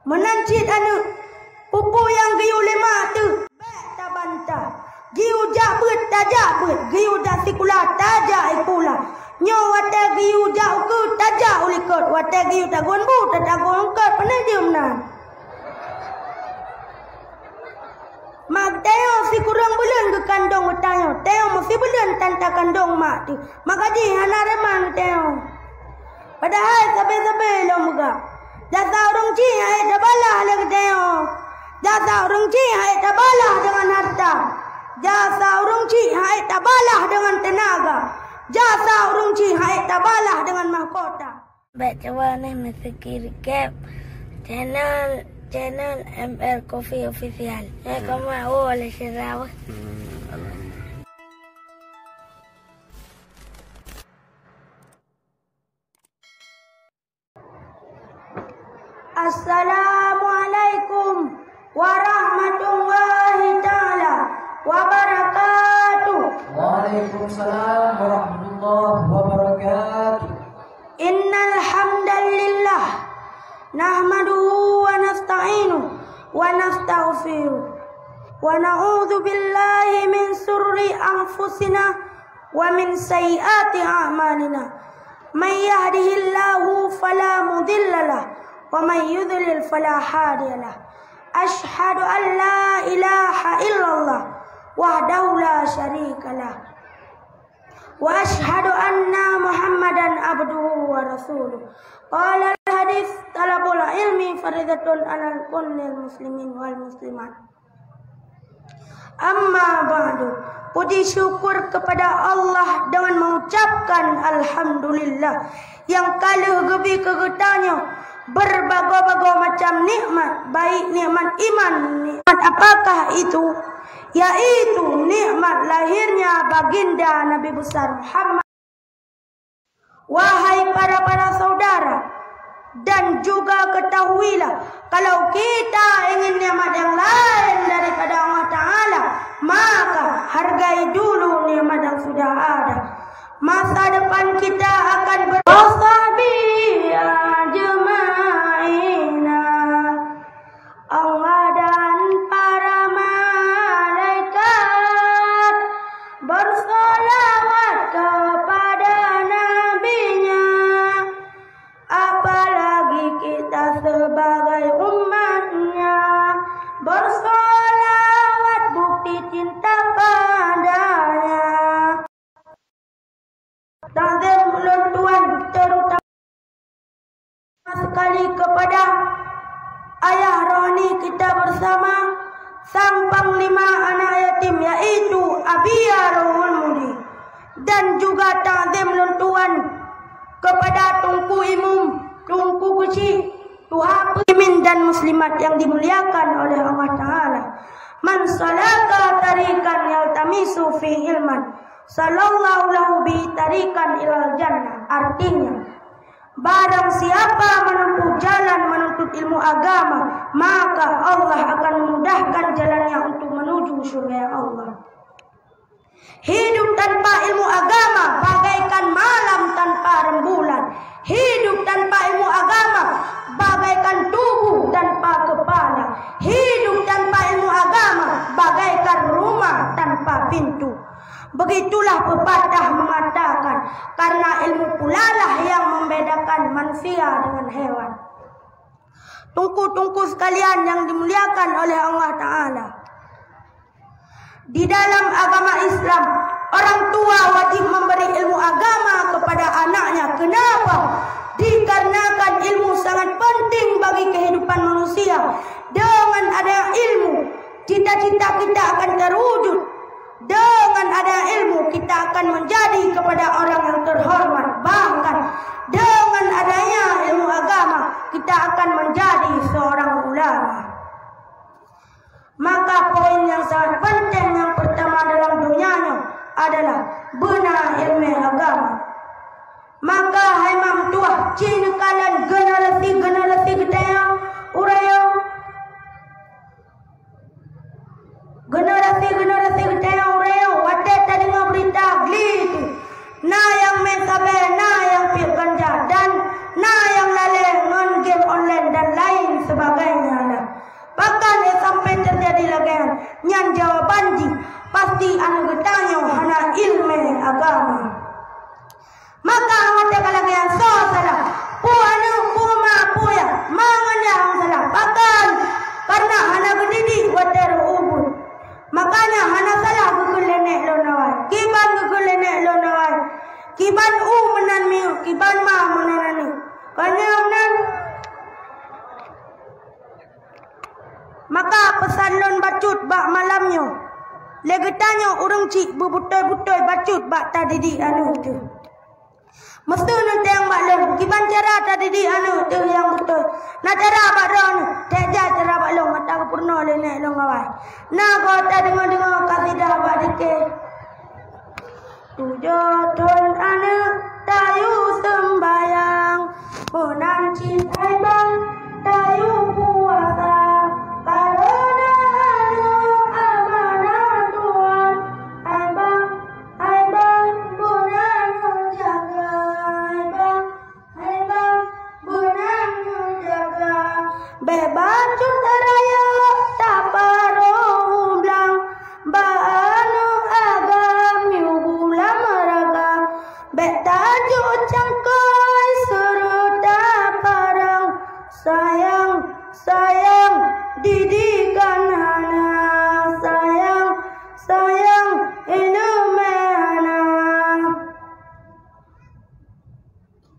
Menancit anu pupu yang giu lima tu bek tabanta giu jabut tajabut giu dak sikula tajak ikula nyo wate giu jau ke tajak ulikot wate giu tagon bu tagon kat penedium nan mak teo si kurang bulan ke kandong utanyo teo mesti bulan tanta kandong mak tu makaji hanareman teo padahal sabe-sabe lo muga jasa orang cing hai tabalah lagi teo jasa orang cing hai tabalah dengan harta jasa orang cing hai tabalah dengan tenaga jasa orang cing hai tabalah dengan mahkota. Baik coba nih mesti recap channel ML Coffee Official. Kamu mau oleh Syirawa. Assalamualaikum warahmatullahi ta'ala wabarakatuh. Waalaikumsalam warahmatullahi wabarakatuh. Innal hamdalillah nahmaduhu wa nasta'inuhu wa nastaghfiruh wa na'udzu billahi min surri anfusina wa min sayyiati a'malina. May yahdihillahu fala mudilla lahu wa may yudlil fala hadiya lahu. Ashhadu an la ilaha illallah wahdahu la syarika lah wa ashhadu anna Muhammadan abduhu wa rasuluh. Qala al-hadis talabul ilmi faridatun 'alal kulli muslimin wal muslimat. Amma ba'du. Puji syukur kepada Allah dengan mengucapkan alhamdulillah yang kaluh gebi kegetanya berbagai-bagai macam nikmat, baik nikmat iman, nikmat apakah itu? Yaitu nikmat lahirnya baginda Nabi besar Muhammad. Wahai para saudara, dan juga ketahuilah kalau kita ingin nikmat yang lain daripada Allah Ta'ala, maka hargai dulu nikmat yang sudah ada. Masa depan kita akan bersahbiya jemaina. Allah dan para malaikat bersolawat kepada nabinya. Apalagi kita sebagai umatnya bersolawat bukti cinta padanya. Ta'zim ulun tuan terutama sekali kepada ayah rohani kita bersama sang panglima anak yatim yaitu Abia Rohul Mudi, dan juga ta'zim ulun tuan kepada Tunku Imum, Tunku Kuci, Tuhan muslimin dan muslimat yang dimuliakan oleh Allah Ta'ala. Man salaka tarikan yaltamisu fi ilman sallallahu lahu bi tarikan ilal jannah. Artinya, barang siapa menempuh jalan menuntut ilmu agama, maka Allah akan memudahkan jalannya untuk menuju surga Allah. Hidup tanpa ilmu agama bagaikan malam tanpa rembulan. Hidup tanpa ilmu agama bagaikan tubuh tanpa kepala. Hidup tanpa ilmu agama bagaikan rumah tanpa pintu. Begitulah pepatah mengatakan, karena ilmu pulalah yang membedakan manusia dengan hewan. Tungku-tungku sekalian yang dimuliakan oleh Allah Ta'ala, di dalam agama Islam, orang tua wajib memberi ilmu agama kepada anaknya. Kenapa? Dikarenakan ilmu sangat penting bagi kehidupan manusia. Dengan adanya ilmu, cita-cita kita akan terwujud. Dengan adanya ilmu, kita akan menjadi kepada orang yang terhormat. Bahkan dengan adanya ilmu agama, kita akan menjadi seorang ulama. Maka poin yang sangat penting yang pertama dalam dunianya adalah benar ilmu agama. Maka hai mam tua cina kalian generasi gedaya uraya generasi gedaya uraya wate tadi berita gitu. Na yang mesabe, na yang pil ganja, dan na yang lale non game online dan lain sebagainya. Bahkan sampai terjadi lagi nyan jawaban ji pasti anu getanyo hana ilmu agama. Maka ngate kalagian so salah. Pu anu pu ma pu ya mangan yang salah. Bahkan karena hana gedidi water ubun. Makanya hana salah gugulene lo nawai. Kiban gugulene lo nawai. Kiban menan miu, kiban ma menan ni. Kanya menan. Maka pesan lon bacut bak malamnya. Legetanyo urang cik bebutoi-butoi bacut bak tadidi anu tu. Mesti nanti yang bak lon. Kiban cara tadidi anu tu yang betul. Nak cara bak lon. Teja cara bak lon. Mata kepurno le nek lon awai. Nah kau tak dengar-dengar kasidah bak dikeh. 7 tahun anak tayu sembayang, punan cintai bang tayu puasa, karena anu amanah Tuhan, ai bang punan jaga, ai bang punan jaga, bebas juta raya tak paruh blang, baanu agam yubulam meragam, betajuk cangkoi seruta parang, sayang sayang didikan anak, sayang sayang ilmu anak,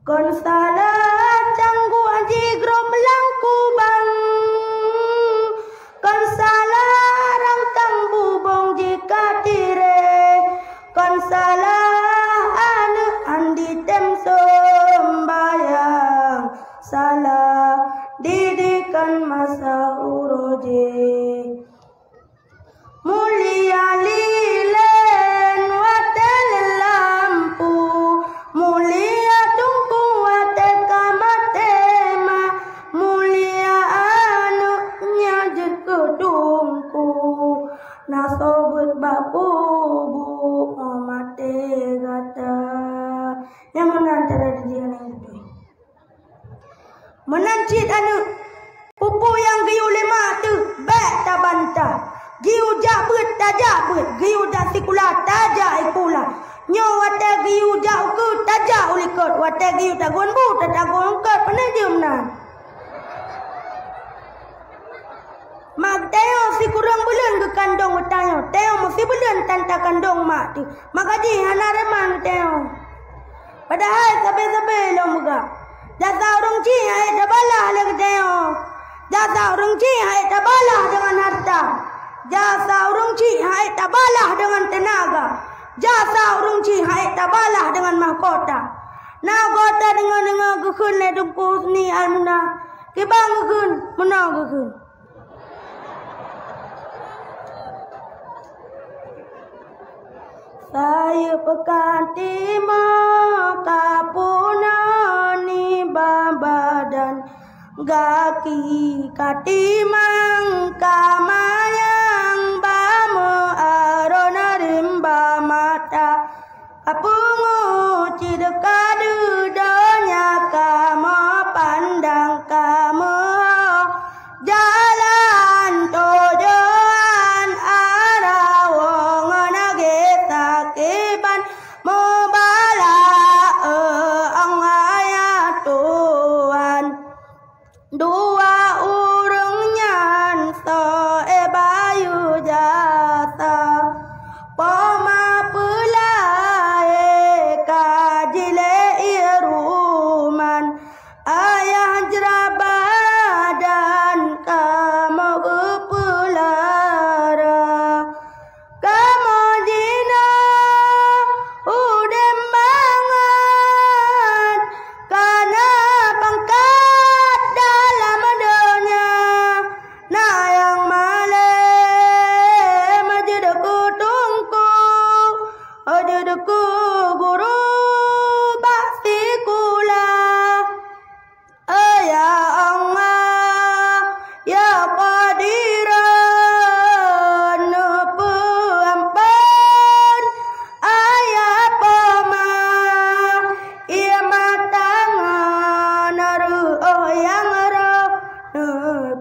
kon salah canggu aji grom langku bang, kon salah rangkang bubong jika tire, kon salah anu andi tem sembayang, salah didikan masa uroje. Mulia lilen watel lampu, mulia tungku wate kamatema, mulia anu nyajut kedungku, nasobut bapubu omate gata. Yang menantara dia yang itu. Menancit anu pupu yang giu lima tu bek tabanta. Giu jabut tajabut, giu dak sikula tajai pula. Nyo wate giu jau ke tajak ulikot, wate giu tagon bu tagon kot penajum nan. Mak teo si kurang bulan ke kandong utanya. Teo mesti bulan tanta kandong mak tu. Mak aji hana reman teo. Padahal sabe-sabe lo muga. Jasa orang ci hai tabalah lagi teo. Jasa orang ci hai tabalah dengan harta. Jasa orang ci hai tabalah dengan tenaga. Jasa orang ci hai tabalah dengan mahkota. Nah kota dengan gekun le dumpus ni almuna. Kibang gekun, menang gekun. Saya pekanti makapunani babadan gaki katimang kamayang bamo arona rimba mata kapungu cidekadu donya kamu pandang kamu jalan tojoan arawong kiban mubala ang ayatuan dua urung nyan so ebay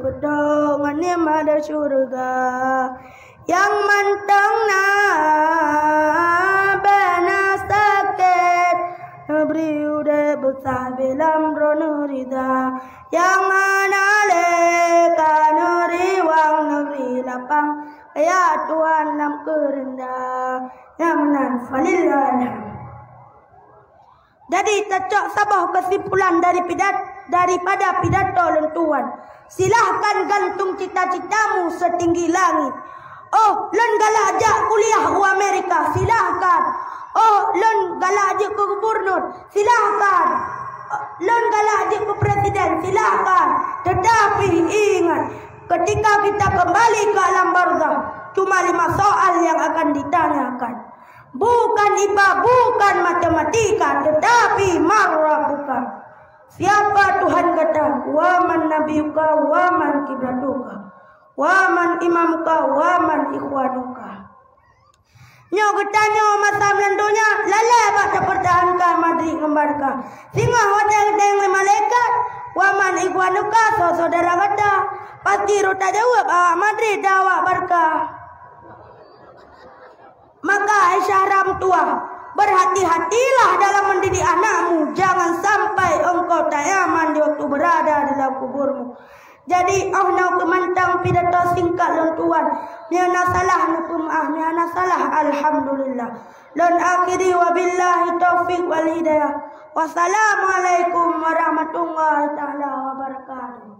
pedongan yang ada surga yang mantangna bana sakit beri udah besar bilam rono rida yang anale kanuri wang negeri lapang ya Tuhan nam kerendah yang menan falillah. Jadi cocok sabah kesimpulan daripada pidato lentuan. Silahkan gantung cita-citamu setinggi langit. Oh, len galak ajak kuliah ke Amerika, silahkan. Oh, len galak ajak ke gubernur, silahkan. Len galak ajak ke presiden, silahkan. Tetapi ingat, ketika kita kembali ke alam barzakh, cuma 5 soal yang akan ditanyakan. Bukan IPA, bukan matematika, tetapi marrabuka. Siapa Tuhan kita? Wa man nabiyuka, wa man kiblatuka, wa man imamuka, wa man ikhwanuka. Nyo ketanya masa melendunya, lala baca pertahankan madri ngembarka. Singa hotel yang malaikat, wa man ikhwanuka, saudara kata. Pasti rota jawab, madri dawa barka. Maka Aisyah ram tua, berhati-hatilah dalam mendidik anakmu. Jangan sampai engkau tak nyaman di waktu berada dalam kuburmu. Jadi nak kemantang pidato singkat lon tuan. Miana salah nukum miana salah alhamdulillah. Lon akhiri wabillahi taufiq wal hidayah. Wassalamualaikum warahmatullahi taala wabarakatuh.